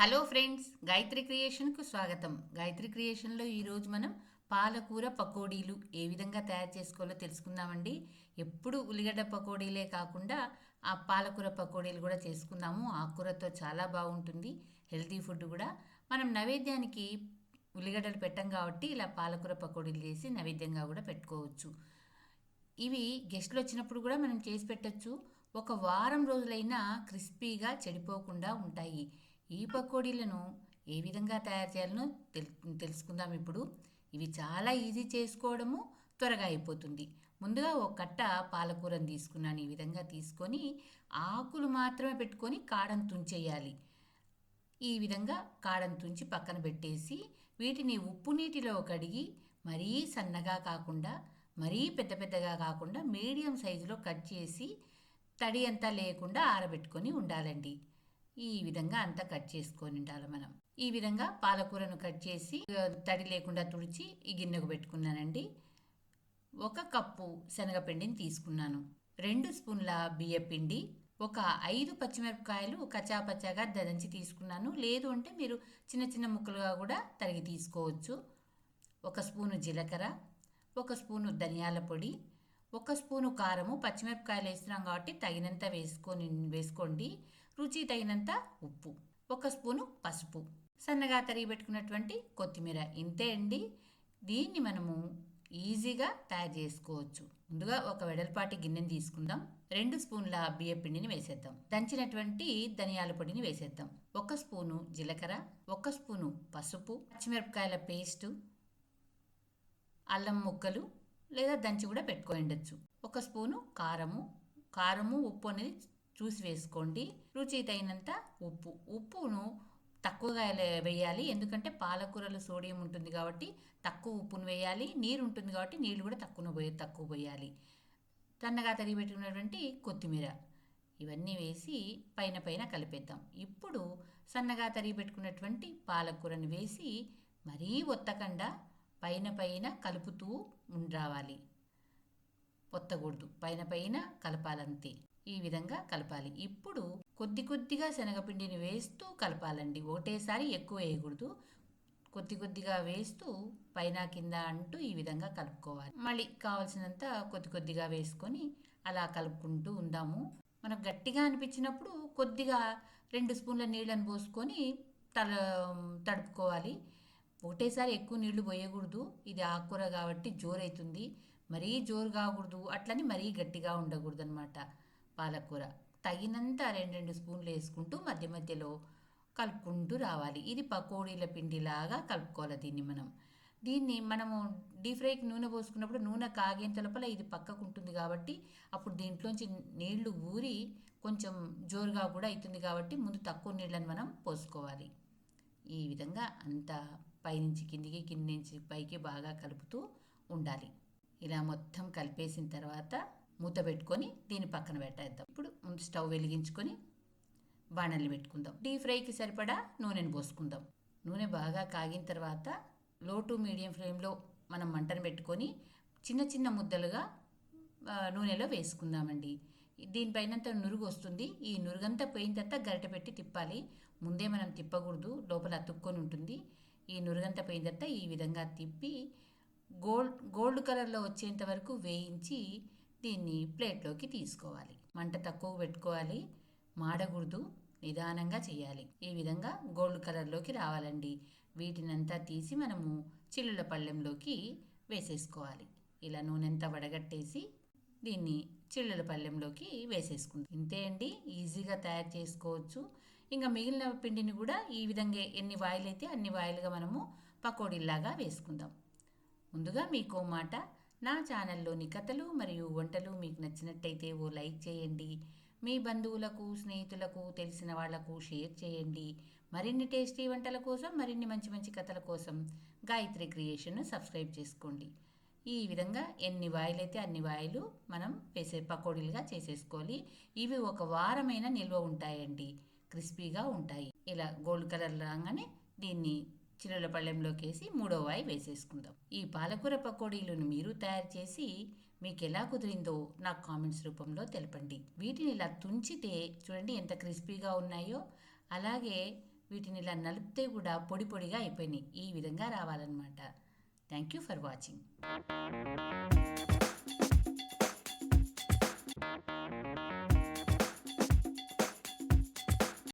Hello friends, Gayatri క్రియేషన్కు స్వాగతం. గాయత్రి క్రియేషన్లో ఈరోజు మనం పాలకూర పకోడీలు ఏ విధంగా తయారు చేసుకోవాలో తెలుసుకుందామండి. ఎప్పుడు ఉల్లిగడ్డ పకోడీలే కాకుండా ఆ పాలకూర పకోడీలు కూడా చేసుకుందాము. ఆకుకూరతో చాలా బాగుంటుంది, హెల్తీ ఫుడ్ కూడా. మనం నైవేద్యానికి ఉల్లిగడ్డలు పెట్టం కాబట్టి ఇలా పాలకూర పకోడీలు చేసి నైవేద్యంగా కూడా పెట్టుకోవచ్చు. ఇవి గెస్ట్లు వచ్చినప్పుడు కూడా మనం చేసి పెట్టచ్చు. ఒక వారం రోజులైనా క్రిస్పీగా చెడిపోకుండా ఉంటాయి. ఈ పకోడీలను ఏ విధంగా తయారు చేయాలనో తెలుసుకుందాం ఇప్పుడు. ఇవి చాలా ఈజీ చేసుకోవడము, త్వరగా అయిపోతుంది. ముందుగా ఒక కట్ట పాలకూరను తీసుకున్నాను. ఈ విధంగా తీసుకొని ఆకులు మాత్రమే పెట్టుకొని కాడను తుంచేయాలి. ఈ విధంగా కాడను తుంచి పక్కన పెట్టేసి వీటిని ఉప్పు నీటిలో కడిగి మరీ సన్నగా కాకుండా మరీ పెద్ద పెద్దగా కాకుండా మీడియం సైజులో కట్ చేసి తడి అంతా లేకుండా ఆరబెట్టుకొని ఉండాలండి. ఈ విధంగా అంతా కట్ చేసుకొని ఉండాలి మనం. ఈ విధంగా పాలకూరను కట్ చేసి తడి లేకుండా తుడిచి ఈ గిన్నెకు పెట్టుకున్నానండి. 1 కప్పు శనగపిండిని తీసుకున్నాను. 2 స్పూన్ల బియ్యపిండి, ఒక 5 పచ్చిమిరపకాయలు కచ్చాపచ్చాగా దంచి తీసుకున్నాను. లేదు అంటే మీరు చిన్న చిన్న ముక్కలుగా కూడా తరిగి తీసుకోవచ్చు. 1 స్పూను జీలకర్ర, 1 స్పూను ధనియాల పొడి, 1 స్పూను కారము. పచ్చిమిరపకాయలు వేస్తున్నాం కాబట్టి తగినంత వేసుకోండి. రుచి తగినంత ఉప్పు, 1 స్పూను పసుపు, సన్నగా తరిగి పెట్టుకున్నటువంటి కొత్తిమీర. ఇంతే అండి. దీన్ని మనము ఈజీగా తయారు చేసుకోవచ్చు. ముందుగా ఒక వెడల్పాటి గిన్నెని తీసుకుందాం. 2 స్పూన్ల బియ్య పిండిని వేసేద్దాం. దంచినటువంటి ధనియాల పొడిని వేసేద్దాం. 1 స్పూను జీలకర్ర, 1 స్పూను పసుపు, పచ్చిమిరపకాయల పేస్టు, అల్లం ముక్కలు లేదా దంచి కూడా పెట్టుకోండొచ్చు. 1 స్పూను కారము ఉప్పు అనేది చూసి వేసుకోండి. రుచి తగినంత ఉప్పును తక్కువగా వేయాలి. ఎందుకంటే పాలకూరలో సోడియం ఉంటుంది కాబట్టి తక్కువ ఉప్పును వేయాలి. నీరు ఉంటుంది కాబట్టి నీళ్ళు కూడా తక్కువ పోయాలి. సన్నగా తరిగి పెట్టుకున్నటువంటి కొత్తిమీర ఇవన్నీ వేసి పైన కలిపేద్దాం. ఇప్పుడు సన్నగా తరిగి పెట్టుకున్నటువంటి పాలకూరని వేసి మరీ ఒత్తకుండా పైన కలుపుతూ రావాలి. పొత్తకూడదు, పైన కలపాలంతే. ఈ విధంగా కలపాలి. ఇప్పుడు కొద్దిగా శనగపిండిని వేస్తూ కలపాలండి. ఒకటేసారి ఎక్కువ వేయకూడదు. కొద్దిగా వేస్తూ పైన కింద అంటూ ఈ విధంగా కలుపుకోవాలి. మళ్ళీ కావాల్సినంత కొద్దిగా వేసుకొని అలా కలుపుకుంటూ ఉందాము. మనకు గట్టిగా అనిపించినప్పుడు కొద్దిగా 2 స్పూన్ల నీళ్ళని పోసుకొని తడుపుకోవాలి. ఒకటేసారి ఎక్కువ నీళ్లు పోయకూడదు. ఇది ఆకుకూర కాబట్టి జోరైతుంది. మరీ జోరు కాకూడదు, అట్లని మరీ గట్టిగా ఉండకూడదు అనమాట. పాలకూర తగినంత 2 స్పూన్లు వేసుకుంటూ మధ్యలో కలుపుకుంటూ రావాలి. ఇది పకోడీల పిండిలాగా కలుపుకోవాలి. దీన్ని మనము డీప్ ఫ్రైకి నూనె పోసుకున్నప్పుడు నూనె కాగేంత లోపల ఇది పక్కకు ఉంటుంది కాబట్టి అప్పుడు దీంట్లోంచి నీళ్లు ఊరి కొంచెం జోరుగా కూడా అవుతుంది కాబట్టి ముందు తక్కువ నీళ్ళని మనం పోసుకోవాలి. ఈ విధంగా అంతా పైనుంచి కిందికి, కింది నుంచి పైకి బాగా కలుపుతూ ఉండాలి. ఇలా మొత్తం కలిపేసిన తర్వాత మూత పెట్టుకొని దీన్ని పక్కన పెట్టేద్దాం. ఇప్పుడు ముందు స్టవ్ వెలిగించుకొని బాణల్ని పెట్టుకుందాం. డీప్ ఫ్రైకి సరిపడా నూనెను పోసుకుందాం. నూనె బాగా కాగిన తర్వాత లో టు మీడియం ఫ్లేమ్లో మనం మంటను పెట్టుకొని చిన్న ముద్దలుగా నూనెలో వేసుకుందామండి. దీనిపైనంతా నురుగు వస్తుంది. ఈ నురుగంతా పోయిన తర్వాత గరిటె పెట్టి తిప్పాలి. ముందే మనం తిప్పకూడదు, లోపల అతుక్కొని ఉంటుంది. ఈ నురుగంతా పోయిన తర్వాత ఈ విధంగా తిప్పి గోల్డ్ కలర్లో వచ్చేంత వరకు వేయించి దీన్ని ప్లేట్లోకి తీసుకోవాలి. మంట తక్కువ పెట్టుకోవాలి, మాడకూడదు, నిదానంగా చేయాలి. ఈ విధంగా గోల్డ్ కలర్లోకి రావాలండి. వీటినంతా తీసి మనము చిల్లుల పళ్ళెంలోకి వేసేసుకోవాలి. ఇలా నూనెంతా వడగట్టేసి దీన్ని చిల్లుల పళ్ళెంలోకి వేసేసుకుందాం. ఇంతే అండి, ఈజీగా తయారు చేసుకోవచ్చు. ఇంకా మిగిలిన పిండిని కూడా ఈ విధంగా ఎన్ని వాయిల్ అయితే అన్ని వాయిల్గా మనము పకోడీలాగా వేసుకుందాం. ముందుగా మీకు మాట, నా ఛానల్లోని కథలు మరియు వంటలు మీకు నచ్చినట్టయితే ఓ లైక్ చేయండి. మీ బంధువులకు, స్నేహితులకు, తెలిసిన వాళ్లకు షేర్ చేయండి. మరిన్ని టేస్టీ వంటల కోసం, మరిన్ని మంచి కథల కోసం గాయత్రి క్రియేషన్ను సబ్స్క్రైబ్ చేసుకోండి. ఈ విధంగా ఎన్ని వాయిల్ అయితే అన్ని వాయిలు మనం పకోడీలుగా చేసేసుకోవాలి. ఇవి ఒక వారమైనా నిల్వ ఉంటాయండి, క్రిస్పీగా ఉంటాయి. ఇలా గోల్డ్ కలర్ రాగానే దీన్ని చిల్లుల పళ్ళెంలోకి వేసి 3వ వాయి వేసేసుకుందాం. ఈ పాలకూర పకోడీలను మీరు తయారు చేసి మీకు ఎలా కుదిరిందో నాకు కామెంట్స్ రూపంలో తెలపండి. వీటిని ఇలా తుంచితే చూడండి ఎంత క్రిస్పీగా ఉన్నాయో. అలాగే వీటిని ఇలా నలిపితే కూడా పొడి పొడిగా అయిపోయినాయి. ఈ విధంగా రావాలన్నమాట. Thank you for watching.